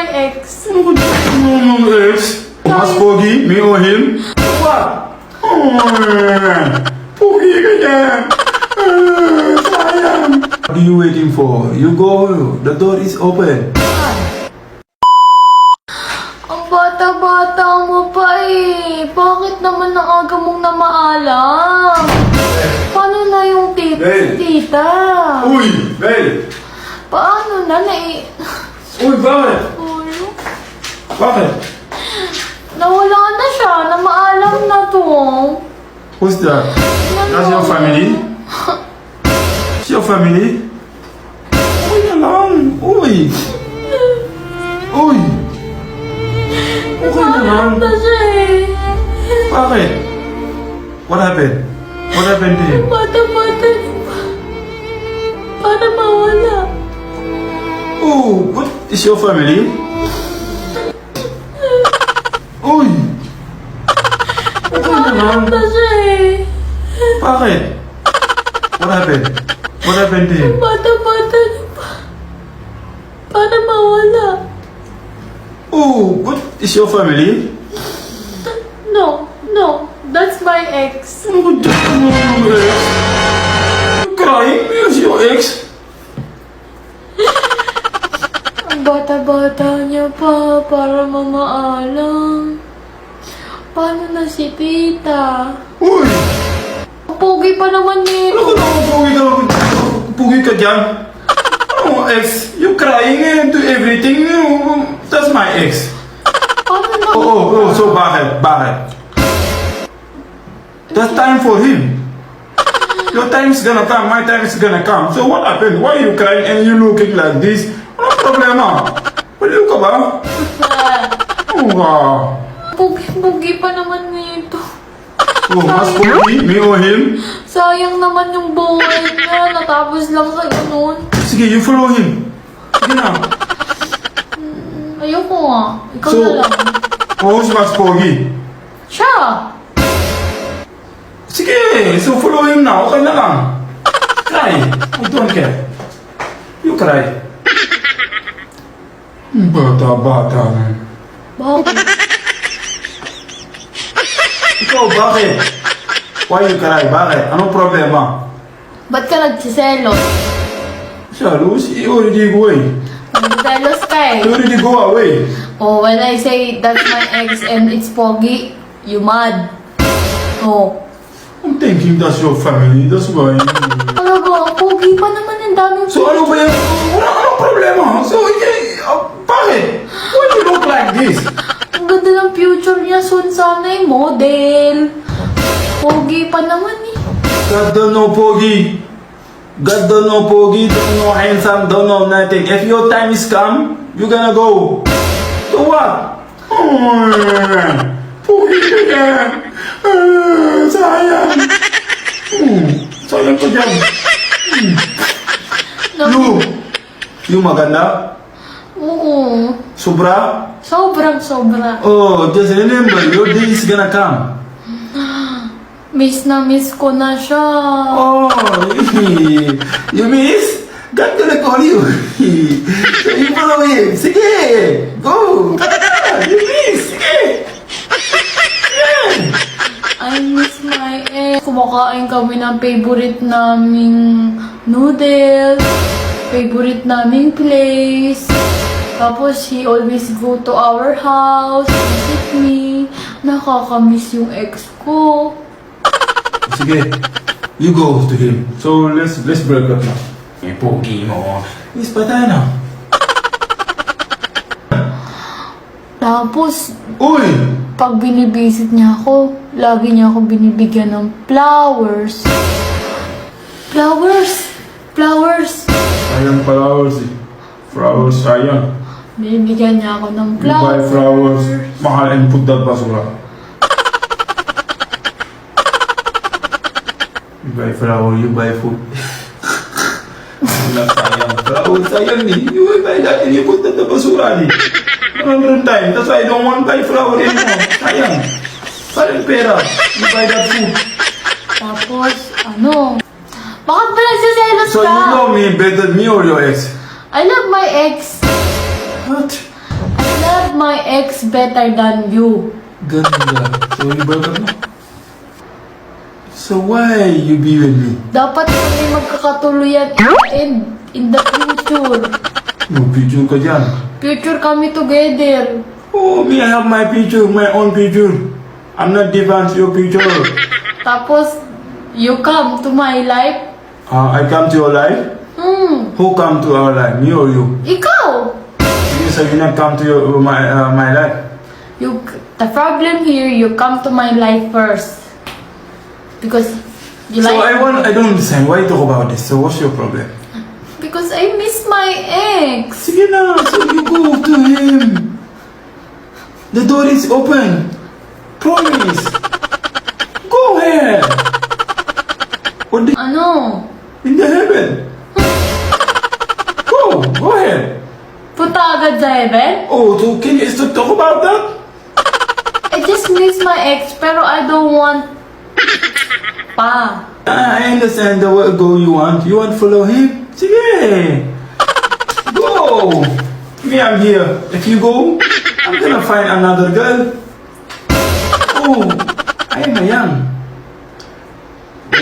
my ex. Ano ex? Mas pogi? Me or him? What? Pogi ka yan. Sayang. What are you waiting for? You go. The door is open. Ang bata-bata mo pa eh. Bakit naman ang aga mong namaalam? Paano na yung tita? Uy! Bel! Paano na Uy, bakit? Ulo? Bakit? Nawala na siya. Namaalam na to. Who's that? That's your family? It's your family? Uy na lang. Uy! Uy! Okay na lang. Namaalam na siya eh. Bakit? What happened? What happened to him? Bata-bata niya pa. Para mawala. Oh, what is your family? Uy! Okay na lang. Namaalam na siya eh. Bakit? What happened? What happened to him? Bata-bata niya pa. Para mawala. Oh, what is your family? No. That's my ex. Ano ba dyan? You're crying? Where's your ex? Ang bata-bata niya pa para mamaalam. Paano na si tita? Uy! Ang pogi pa naman Ano nito. ka na? Pugi ka dyan? Ano, ex? You crying and do everything? That's my ex. Paano na? Oh, so bakit? That's time for him. Your time is gonna come, my time is gonna come. So what happened? Why are you crying and you looking like this? Ano problema? Baliw ka ba? Oh, wow. Pogi pa naman nito. Oh, mas pogi? Me or him? Sayang naman yung buhay niya. Natapos lang sa ganun. Sige, you follow him. Sige na. Ayoko nga. Ikaw So, na lang. who's mas pogi? Siya! Sige, so follow him now. Okay na lang. Cry. I don't care. You cry. Bata na. Bakit? Ikaw, bakit? Why you cry? Bakit? Anong problema? Ba't ka nagsiselos? Shalos, he already go away. Nagsiselos ka He eh. already go away. Oh, when I say that's my ex and it's pogi, you mad. Oh. I'm thinking that's your family. That's why. Talaga, pogi pa naman ang daming So ano ba yan? Anong problema? So, bakit? Why you look like this? Ang ganda ng future niya, soon sana yung model. Pogi pa naman eh. God don't know pogi. God don't know pogi, don't know handsome, don't know nothing. If your time is come, you gonna go. So what? Pogi ka yan. Sayang. Sayang ko dyan. You maganda? Oo. Sobra? Sobra. Oh, just remember, your day is gonna come. Miss na miss ko na siya. Oh, you miss? God gonna call you. So you follow him. Sige, go. You miss. Sige. I miss my ex. Kumakain kami ng favorite naming noodles. Favorite naming place. Tapos he always go to our house, visit me. Nakakamiss yung ex ko. Sige, you go to him. So let's break up now. Eh, pogi mo. Is patay na. Tapos, Uy! pag binibisit niya ako, lagi niya ako binibigyan ng flowers. Flowers! Sayang flowers eh. Flowers, sayang. Binibigyan niya ako ng You buy flowers. flowers, mahal and put that basura. You buy flower, you buy food. Wala, sayang. Flower, sayang ni. You buy that and you put that the basura ni. Another time, that's why I don't want to buy flower anymore. Sayang. Sayang pera. You buy that food. Tapos, bakit ba nagsiselos So ka? you know me better than me or your ex? I love my ex. What? I my ex better than you. Ganda. So you broke up na? So why you be with me? Dapat kami magkakatuluyan in the future. No picture ka dyan. Future kami together. Oh, me, I have my picture, my own picture. I'm not different your picture. Tapos, you come to my life. I come to your life? Who come to our life, me or you? Ikaw! You say you not come to my life? The problem here, you come to my life first. Because you So like... I don't understand. Why you talk about this? So what's your problem? Because I miss my ex. Sige na, so you go to him. The door is open. Promise. Go ahead. What the Ano? in the heaven? Go ahead. Punta agad sa heaven? Oh, so can you stop talk about that? I just miss my ex, pero I don't want pa. I understand the word go you want. You want to follow him? Sige. Go. Me, I'm here. If you go, I'm gonna find another girl. Oh, I am young.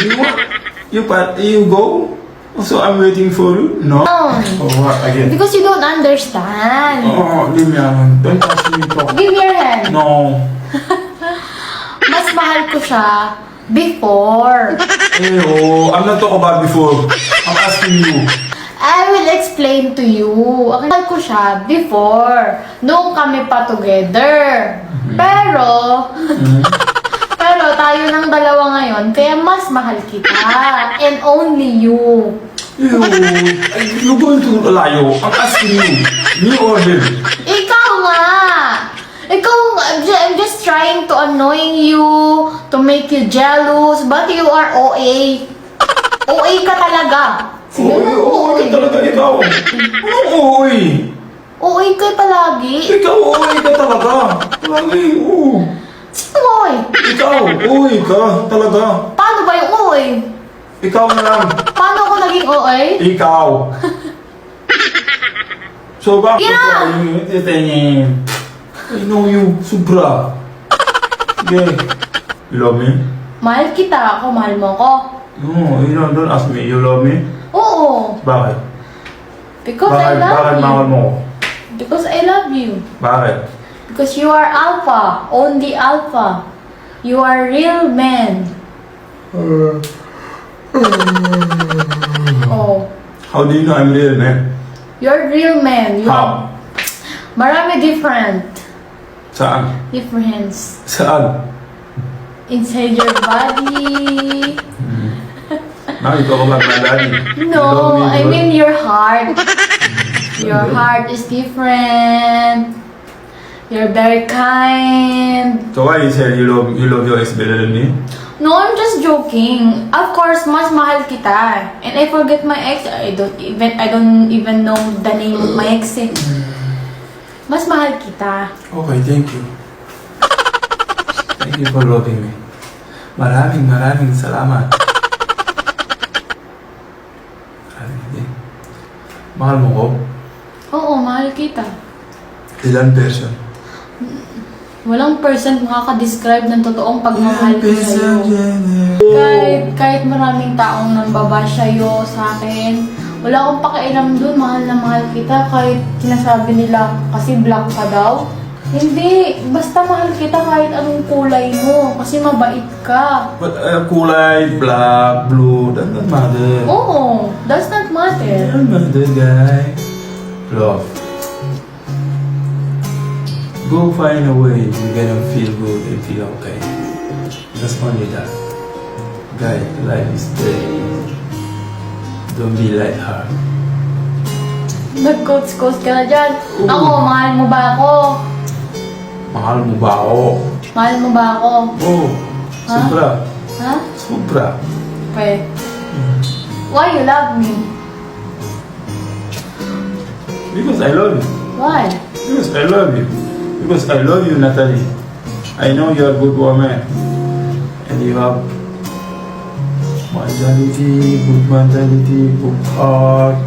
You want? You go? So I'm waiting for you? No? No. Oh, what again? Because you don't understand. Oh, leave me alone. Don't touch me, talk. Give me your hand. No. Mas mahal ko siya before. Hey, oh, I'm not talking about before. I'm asking you. I will explain to you. Ang mahal ko siya before. Noong kami pa together. Pero, pero tayo ng dalawa ngayon, kaya mas mahal kita. And only you. You're going to layo. I'm asking you. Me or him? Ikaw nga! Ikaw, I'm just trying to annoy you, to make you jealous, but you are OA. OA ka talaga. Sige na, Oo, talaga ikaw. Anong oy? OA ka palagi. Ikaw, oy ka talaga. Palagi, oo. Sino OA? Ikaw, oy ka talaga. Paano ba yung OA? Ikaw na lang. Paano ako naging OA? Ikaw. So, bakit Yeah. ka yung titingin? I know you, sobra. Sige. You love me? Mahal kita, ako mahal mo ko. No, you don't ask me. You love me? Oo. Bakit? Because Bakit I love mahal you. mo ko? Because I love you. Bakit? Because you are alpha. Only alpha. You are real man. Oh. How do you know I'm real, man? You're real man. You have How? marami different. Saan? Difference. Saan? Inside your body. Now you talk about my daddy. You love No, me, I bro. mean your heart. Your heart is different. You're very kind. So why you say you love your ex better than me? No, I'm just joking. Of course, mas mahal kita. And I forget my ex. I don't even know the name of my ex. Eh. Mas mahal kita. Okay, thank you. Thank you for loving me. Maraming salamat. Mahal mo ko? Oo, mahal kita. Ilan person? Walang person makaka-describe ng totoong pagmamahal ko sa'yo. Kahit maraming taong nambabash sa'yo sa akin, wala akong pakialam dun, mahal na mahal kita. Kahit sinasabi nila, kasi black ka daw. Hindi, basta mahal kita kahit anong kulay mo, kasi mabait ka. But kulay, black, blue, that doesn't matter. Oo, does not matter. Doesn't matter, guy. Love. Go find a way you're gonna feel good and feel okay. Just only that. Guy, life is very easy. Don't be like her. Nag-coach-coach ka na dyan. Ako, mahal mo ba ako? Mahal mo ba ako? Mahal mo ba ako? Oh, Ha? sobra. Ha? Sobra. Okay. Why you love me? Because I love you. Why? Because I love you. Because I love you, Natalie. I know you're a good woman. And you have good mentality, good heart.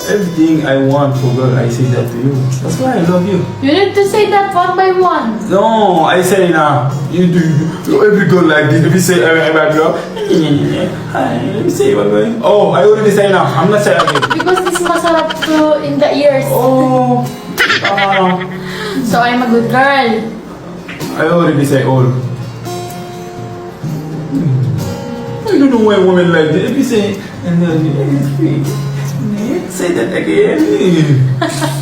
Everything I want for girl, I say that to you. That's why I love you. You need to say that one by one. No, I say now. You do every girl like this. If you say about love, let me say one way. Oh, I already say now. I'm not saying again. Because it's masarap to in the ears. Oh, So I'm a good girl. I already say all. I don't know why women like that. If you say, and then say that again.